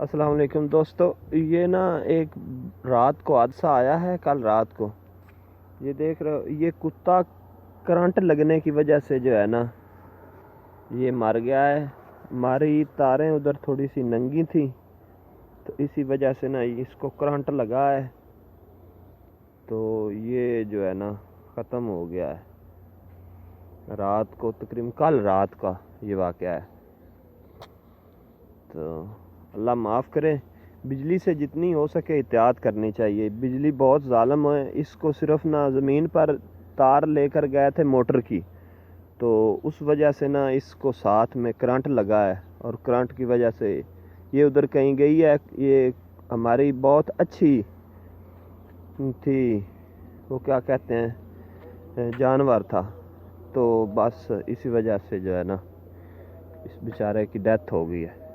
السلام علیکم دوستو، یہ نا ایک رات کو حادثہ آیا ہے، کل رات کو یہ دیکھ رہے ہو، یہ کتا کرنٹ لگنے کی وجہ سے جو ہے نا یہ مر گیا ہے۔ ہماری تاریں ادھر تھوڑی سی ننگی تھی تو اسی وجہ سے نا اس کو کرنٹ لگا ہے تو یہ جو ہے نا ختم ہو گیا ہے۔ رات کو تقریباً کل رات کا یہ واقعہ ہے، تو اللہ معاف کرے۔ بجلی سے جتنی ہو سکے احتیاط کرنی چاہیے، بجلی بہت ظالم ہے۔ اس کو صرف نہ زمین پر تار لے کر گئے تھے موٹر کی، تو اس وجہ سے نا اس کو ساتھ میں کرنٹ لگا ہے، اور کرنٹ کی وجہ سے یہ ادھر کہیں گئی ہے۔ یہ ہماری بہت اچھی تھی، وہ کیا کہتے ہیں، جانور تھا، تو بس اسی وجہ سے جو ہے نا اس بیچارے کی ڈیتھ ہو گئی ہے۔